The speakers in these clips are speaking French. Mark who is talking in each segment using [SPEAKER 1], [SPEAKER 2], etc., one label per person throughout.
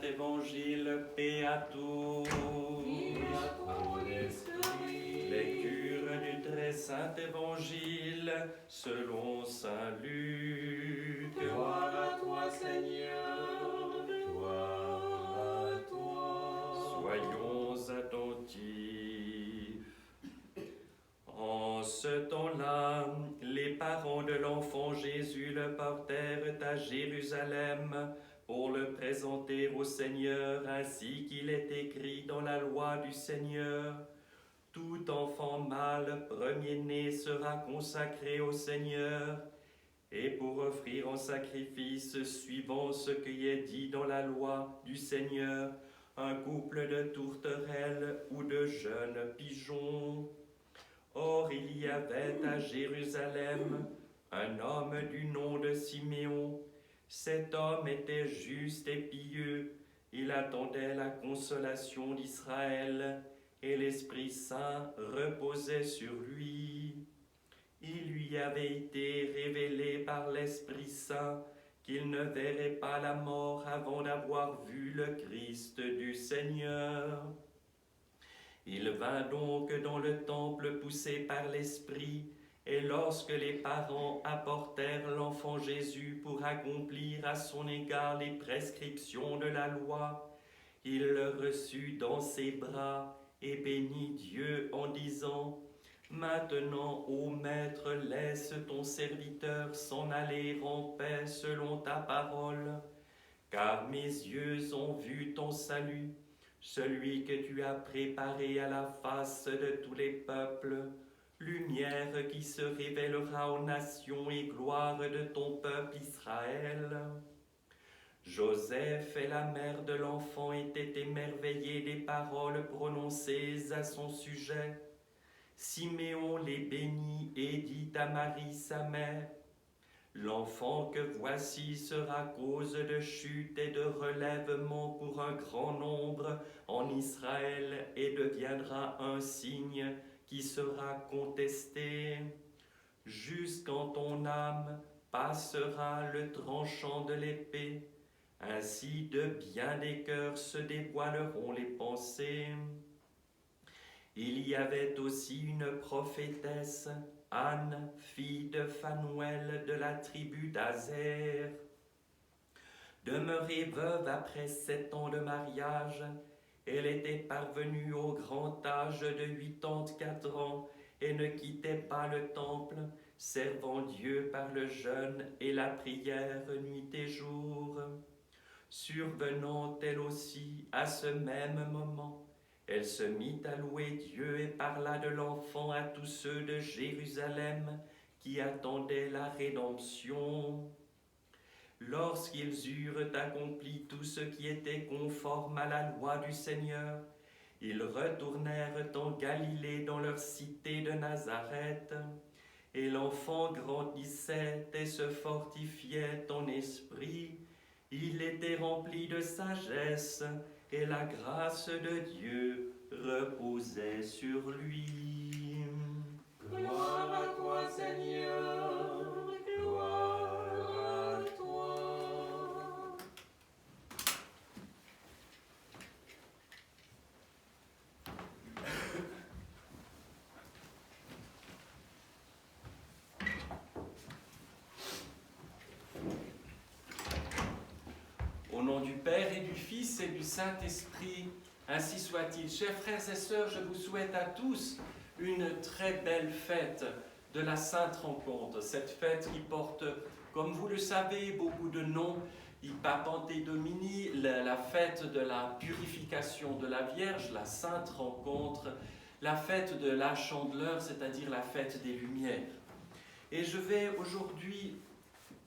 [SPEAKER 1] Évangile, paix à tous. Lecture du très saint Évangile selon saint Luc.
[SPEAKER 2] Gloire à toi, Seigneur, gloire à toi.
[SPEAKER 1] Soyons attentifs. En ce temps-là, les parents de l'enfant Jésus le portèrent à Jérusalem pour le présenter au Seigneur, ainsi qu'il est écrit dans la loi du Seigneur. Tout enfant mâle premier-né sera consacré au Seigneur, et pour offrir en sacrifice, suivant ce qui est dit dans la loi du Seigneur, un couple de tourterelles ou de jeunes pigeons. Or, il y avait à Jérusalem un homme du nom de Siméon. Cet homme était juste et pieux. Il attendait la consolation d'Israël, et l'Esprit Saint reposait sur lui. Il lui avait été révélé par l'Esprit Saint qu'il ne verrait pas la mort avant d'avoir vu le Christ du Seigneur. Il vint donc dans le temple poussé par l'Esprit, et lorsque les parents apportèrent l'enfant Jésus pour accomplir à son égard les prescriptions de la loi, il le reçut dans ses bras et bénit Dieu en disant : « Maintenant, ô Maître, laisse ton serviteur s'en aller en paix selon ta parole, car mes yeux ont vu ton salut, celui que tu as préparé à la face de tous les peuples, lumière qui se révélera aux nations et gloire de ton peuple Israël. » Joseph et la mère de l'enfant étaient émerveillés des paroles prononcées à son sujet. Siméon les bénit et dit à Marie sa mère : « L'enfant que voici sera cause de chute et de relèvement pour un grand nombre en Israël et deviendra un signe qui sera contesté. Jusqu'en ton âme passera le tranchant de l'épée. Ainsi de bien des cœurs se dévoileront les pensées. » Il y avait aussi une prophétesse, Anne, fille de Phanuel de la tribu d'Azer. Demeurée veuve après 7 ans de mariage, elle était parvenue au grand âge de 84 ans et ne quittait pas le temple, servant Dieu par le jeûne et la prière nuit et jour. Survenant elle aussi à ce même moment, elle se mit à louer Dieu et parla de l'enfant à tous ceux de Jérusalem qui attendaient la rédemption. Lorsqu'ils eurent accompli tout ce qui était conforme à la loi du Seigneur, ils retournèrent en Galilée dans leur cité de Nazareth, et l'enfant grandissait et se fortifiait en esprit. Il était rempli de sagesse, et la grâce de Dieu reposait sur lui.
[SPEAKER 2] Gloire à toi, Seigneur, gloire à toi.
[SPEAKER 3] Au nom du Père et du Fils et du Saint-Esprit, ainsi soit-il. Chers frères et sœurs, je vous souhaite à tous une très belle fête de la Sainte Rencontre. Cette fête qui porte, comme vous le savez, beaucoup de noms. Papante Domini, la fête de la purification de la Vierge, la Sainte Rencontre, la fête de la Chandeleur, c'est-à-dire la fête des Lumières. Et je vais aujourd'hui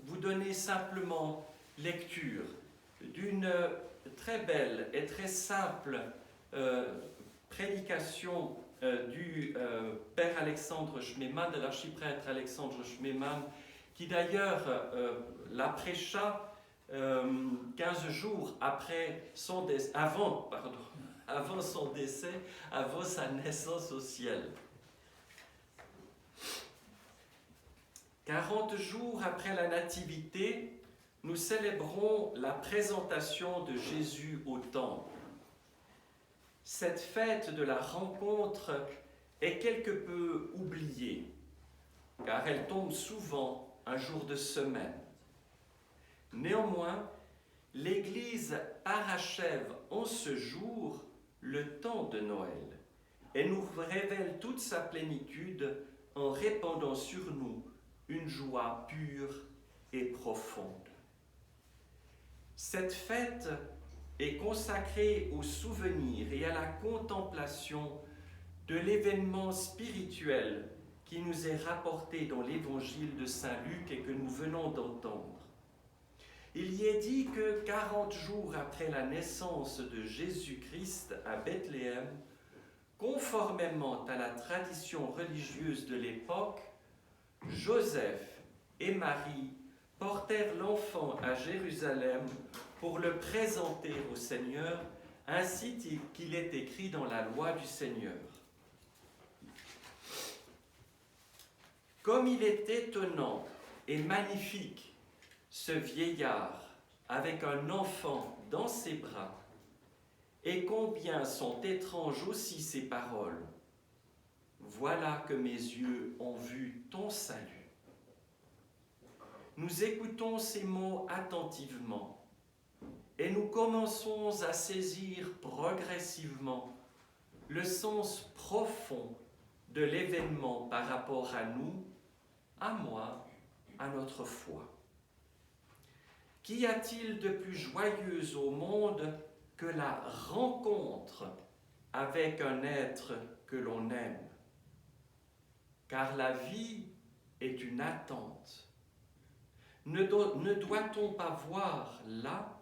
[SPEAKER 3] vous donner simplement lecture d'une très belle et très simple prédication du Père Alexandre Schmemann, de l'archiprêtre Alexandre Schmemann, qui d'ailleurs la prêcha 15 jours après son décès, avant son décès, avant sa naissance au ciel. 40 jours après la nativité, nous célébrons la présentation de Jésus au temple. Cette fête de la rencontre est quelque peu oubliée, car elle tombe souvent un jour de semaine. Néanmoins, l'Église parachève en ce jour le temps de Noël et nous révèle toute sa plénitude en répandant sur nous une joie pure et profonde. Cette fête est consacrée au souvenir et à la contemplation de l'événement spirituel qui nous est rapporté dans l'évangile de Saint Luc et que nous venons d'entendre. Il y est dit que 40 jours après la naissance de Jésus-Christ à Bethléem, conformément à la tradition religieuse de l'époque, Joseph et Marie portèrent l'enfant à Jérusalem pour le présenter au Seigneur, ainsi qu'il est écrit dans la loi du Seigneur. Comme il est étonnant et magnifique, ce vieillard avec un enfant dans ses bras, et combien sont étranges aussi ses paroles. Voilà que mes yeux ont vu ton salut. Nous écoutons ces mots attentivement et nous commençons à saisir progressivement le sens profond de l'événement par rapport à nous, à moi, à notre foi. Qu'y a-t-il de plus joyeux au monde que la rencontre avec un être que l'on aime? Car la vie est une attente. Ne doit-on pas voir là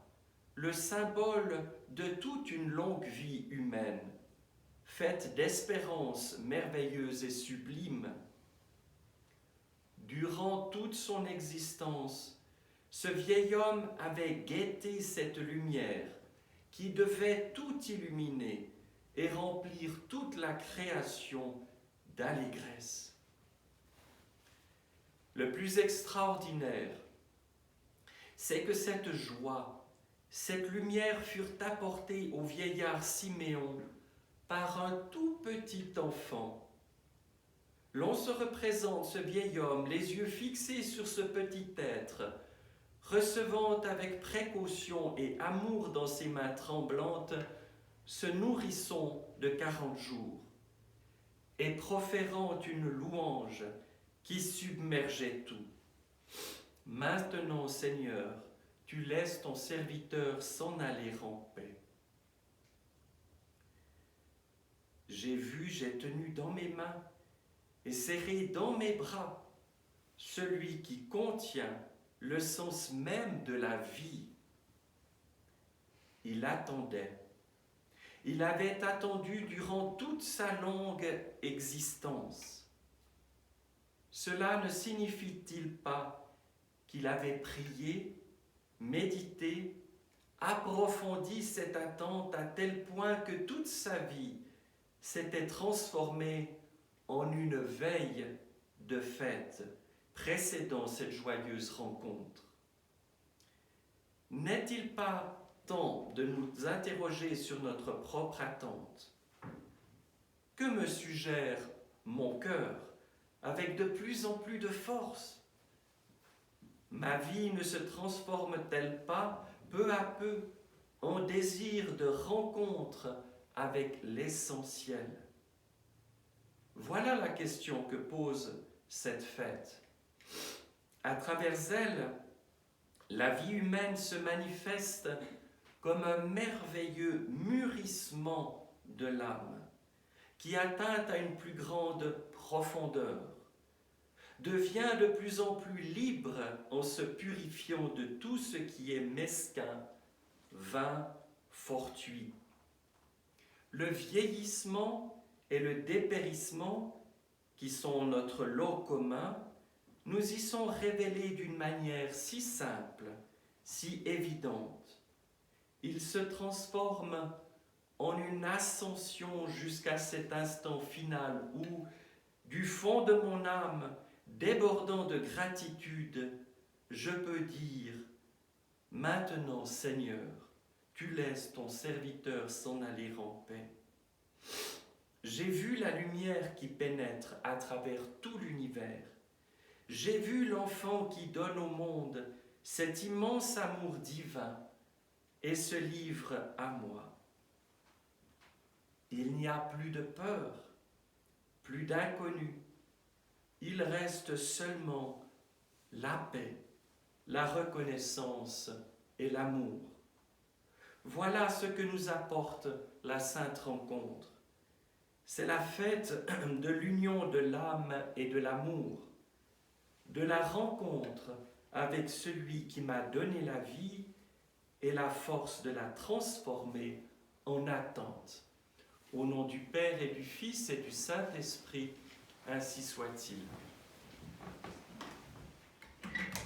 [SPEAKER 3] le symbole de toute une longue vie humaine, faite d'espérances merveilleuses et sublimes? Durant toute son existence, ce vieil homme avait guetté cette lumière qui devait tout illuminer et remplir toute la création d'allégresse. Le plus extraordinaire, c'est que cette joie, cette lumière furent apportées au vieillard Siméon par un tout petit enfant. L'on se représente ce vieil homme, les yeux fixés sur ce petit être, recevant avec précaution et amour dans ses mains tremblantes ce nourrisson de 40 jours, et proférant une louange qui submergeait tout. Maintenant, Seigneur, tu laisses ton serviteur s'en aller en paix. J'ai vu, j'ai tenu dans mes mains et serré dans mes bras celui qui contient le sens même de la vie. Il attendait. Il avait attendu durant toute sa longue existence. Cela ne signifie-t-il pas qu'il avait prié, médité, approfondi cette attente à tel point que toute sa vie s'était transformée en une veille de fête précédant cette joyeuse rencontre? N'est-il pas temps de nous interroger sur notre propre attente? Que me suggère mon cœur avec de plus en plus de force? Ma vie ne se transforme-t-elle pas peu à peu en désir de rencontre avec l'essentiel? Voilà la question que pose cette fête. À travers elle, la vie humaine se manifeste comme un merveilleux mûrissement de l'âme qui atteint à une plus grande profondeur, devient de plus en plus libre en se purifiant de tout ce qui est mesquin, vain, fortuit. Le vieillissement et le dépérissement, qui sont notre lot commun, nous y sont révélés d'une manière si simple, si évidente. Ils se transforment en une ascension jusqu'à cet instant final où, du fond de mon âme, débordant de gratitude, je peux dire
[SPEAKER 1] Maintenant, Seigneur, tu laisses ton serviteur s'en aller en paix. J'ai vu la lumière qui pénètre à travers tout l'univers. J'ai vu l'enfant qui donne au monde cet immense amour divin et se livre à moi. Il n'y a plus de peur, plus d'inconnu. Il reste seulement la paix, la reconnaissance et l'amour. Voilà ce que nous apporte la Sainte Rencontre. C'est la fête de l'union de l'âme et de l'amour, de la rencontre avec celui qui m'a donné la vie et la force de la transformer en attente. Au nom du Père et du Fils et du Saint-Esprit, ainsi soit-il.